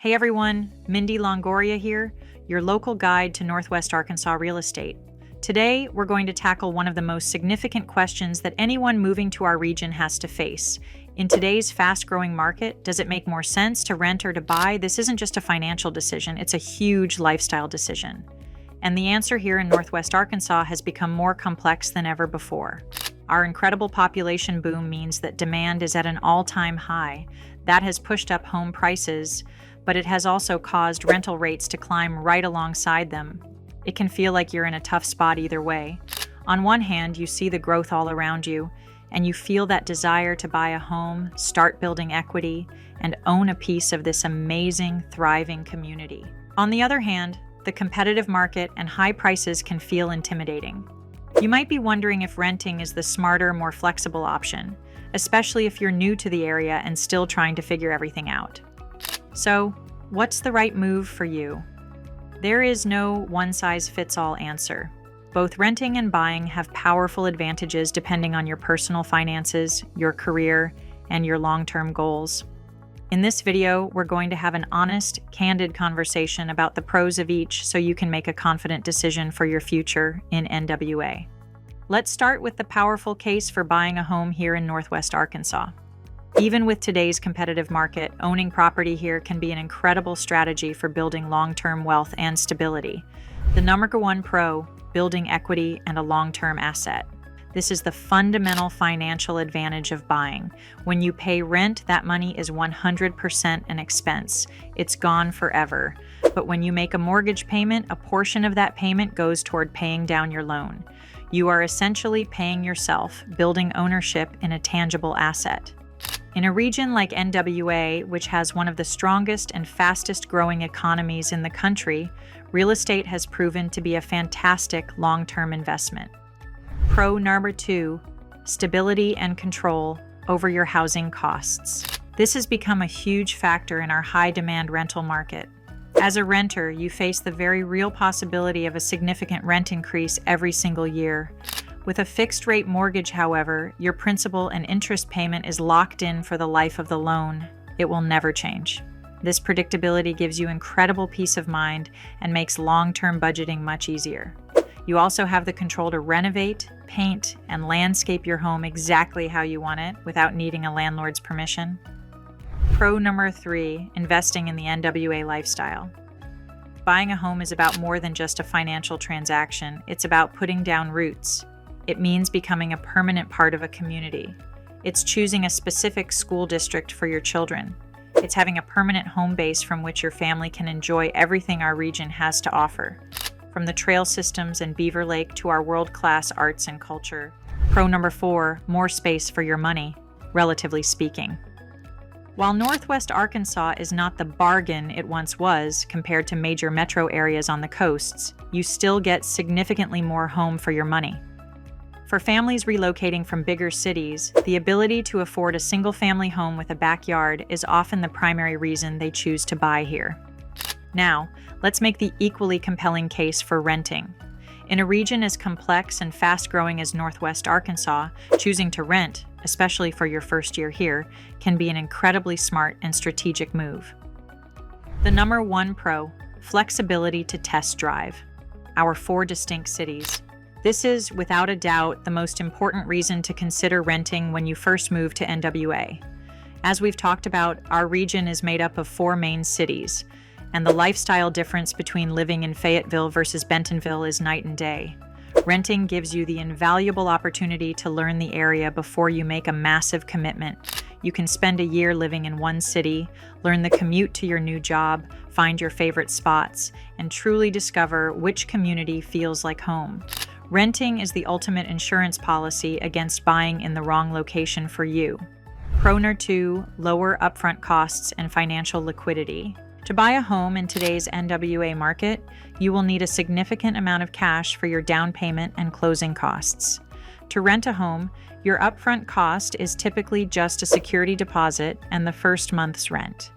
Hey everyone, Mindy Longoria here, your local guide to Northwest Arkansas real estate. Today, we're going to tackle one of the most significant questions that anyone moving to our region has to face. In today's fast-growing market, does it make more sense to rent or to buy? This isn't just a financial decision, it's a huge lifestyle decision. And the answer here in Northwest Arkansas has become more complex than ever before. Our incredible population boom means that demand is at an all-time high. That has pushed up home prices, but it has also caused rental rates to climb right alongside them. It can feel like you're in a tough spot either way. On one hand, you see the growth all around you, and you feel that desire to buy a home, start building equity, and own a piece of this amazing, thriving community. On the other hand, the competitive market and high prices can feel intimidating. You might be wondering if renting is the smarter, more flexible option, especially if you're new to the area and still trying to figure everything out. So, what's the right move for you? There is no one-size-fits-all answer. Both renting and buying have powerful advantages depending on your personal finances, your career, and your long-term goals. In this video, we're going to have an honest, candid conversation about the pros of each so you can make a confident decision for your future in NWA. Let's start with the powerful case for buying a home here in Northwest Arkansas. Even with today's competitive market, owning property here can be an incredible strategy for building long-term wealth and stability. The number one pro, building equity and a long-term asset. This is the fundamental financial advantage of buying. When you pay rent, that money is 100% an expense. It's gone forever. But when you make a mortgage payment, a portion of that payment goes toward paying down your loan. You are essentially paying yourself, building ownership in a tangible asset. In a region like NWA, which has one of the strongest and fastest growing economies in the country, real estate has proven to be a fantastic long-term investment. Pro number 2, stability and control over your housing costs. This has become a huge factor in our high-demand rental market. As a renter, you face the very real possibility of a significant rent increase every single year. With a fixed-rate mortgage, however, your principal and interest payment is locked in for the life of the loan. It will never change. This predictability gives you incredible peace of mind and makes long-term budgeting much easier. You also have the control to renovate, paint, and landscape your home exactly how you want it without needing a landlord's permission. Pro number 3, investing in the NWA lifestyle. Buying a home is about more than just a financial transaction. It's about putting down roots. It means becoming a permanent part of a community. It's choosing a specific school district for your children. It's having a permanent home base from which your family can enjoy everything our region has to offer, from the trail systems and Beaver Lake to our world-class arts and culture. Pro number 4, more space for your money, relatively speaking. While Northwest Arkansas is not the bargain it once was compared to major metro areas on the coasts, you still get significantly more home for your money. For families relocating from bigger cities, the ability to afford a single-family home with a backyard is often the primary reason they choose to buy here. Now, let's make the equally compelling case for renting. In a region as complex and fast-growing as Northwest Arkansas, choosing to rent, especially for your first year here, can be an incredibly smart and strategic move. The number 1 pro, flexibility to test drive. Our 4 distinct cities. This is, without a doubt, the most important reason to consider renting when you first move to NWA. As we've talked about, our region is made up of 4 main cities, and the lifestyle difference between living in Fayetteville versus Bentonville is night and day. Renting gives you the invaluable opportunity to learn the area before you make a massive commitment. You can spend a year living in one city, learn the commute to your new job, find your favorite spots, and truly discover which community feels like home. Renting is the ultimate insurance policy against buying in the wrong location for you. Pro number 2, lower upfront costs and financial liquidity. To buy a home in today's NWA market, you will need a significant amount of cash for your down payment and closing costs. To rent a home, your upfront cost is typically just a security deposit and the first month's rent.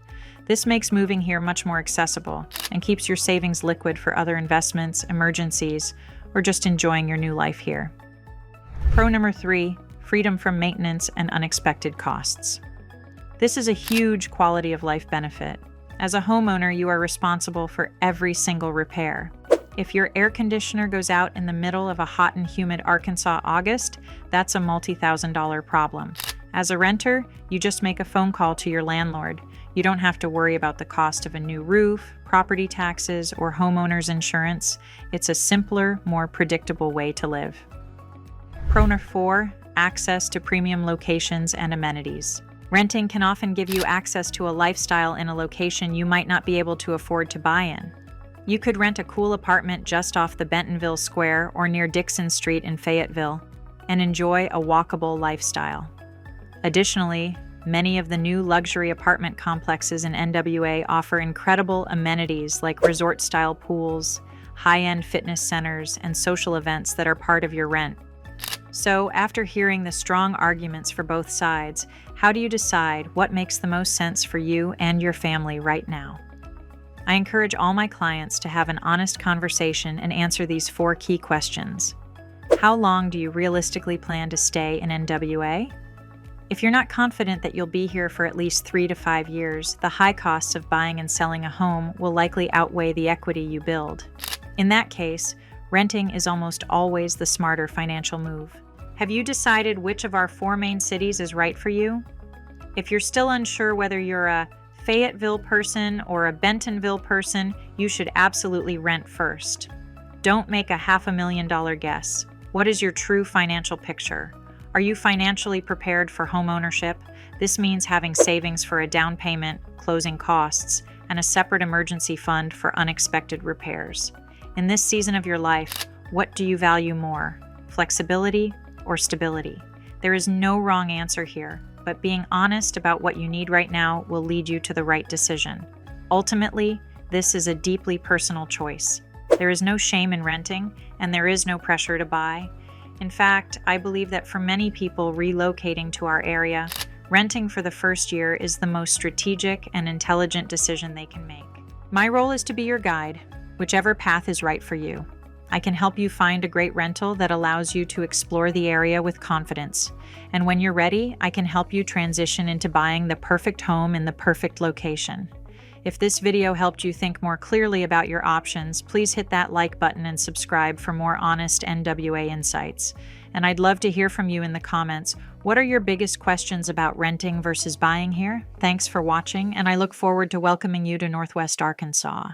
This makes moving here much more accessible and keeps your savings liquid for other investments, emergencies, or just enjoying your new life here. Pro number 3, freedom from maintenance and unexpected costs. This is a huge quality of life benefit. As a homeowner, you are responsible for every single repair. If your air conditioner goes out in the middle of a hot and humid Arkansas August, that's a multi-thousand-dollar problem. As a renter, you just make a phone call to your landlord. You don't have to worry about the cost of a new roof, property taxes, or homeowner's insurance. It's a simpler, more predictable way to live. Pro number 4, access to premium locations and amenities. Renting can often give you access to a lifestyle in a location you might not be able to afford to buy in. You could rent a cool apartment just off the Bentonville Square or near Dixon Street in Fayetteville and enjoy a walkable lifestyle. Additionally, many of the new luxury apartment complexes in NWA offer incredible amenities like resort-style pools, high-end fitness centers, and social events that are part of your rent. So, after hearing the strong arguments for both sides, how do you decide what makes the most sense for you and your family right now? I encourage all my clients to have an honest conversation and answer these 4 key questions. How long do you realistically plan to stay in NWA? If you're not confident that you'll be here for at least 3 to 5 years, the high costs of buying and selling a home will likely outweigh the equity you build. In that case, renting is almost always the smarter financial move. Have you decided which of our 4 main cities is right for you? If you're still unsure whether you're a Fayetteville person or a Bentonville person, you should absolutely rent first. Don't make a $500,000 guess. What is your true financial picture? Are you financially prepared for home ownership? This means having savings for a down payment, closing costs, and a separate emergency fund for unexpected repairs. In this season of your life, what do you value more, flexibility or stability? There is no wrong answer here, but being honest about what you need right now will lead you to the right decision. Ultimately, this is a deeply personal choice. There is no shame in renting, and there is no pressure to buy. In fact, I believe that for many people relocating to our area, renting for the first year is the most strategic and intelligent decision they can make. My role is to be your guide, whichever path is right for you. I can help you find a great rental that allows you to explore the area with confidence. And when you're ready, I can help you transition into buying the perfect home in the perfect location. If this video helped you think more clearly about your options, please hit that like button and subscribe for more honest NWA insights. And I'd love to hear from you in the comments. What are your biggest questions about renting versus buying here? Thanks for watching, and I look forward to welcoming you to Northwest Arkansas.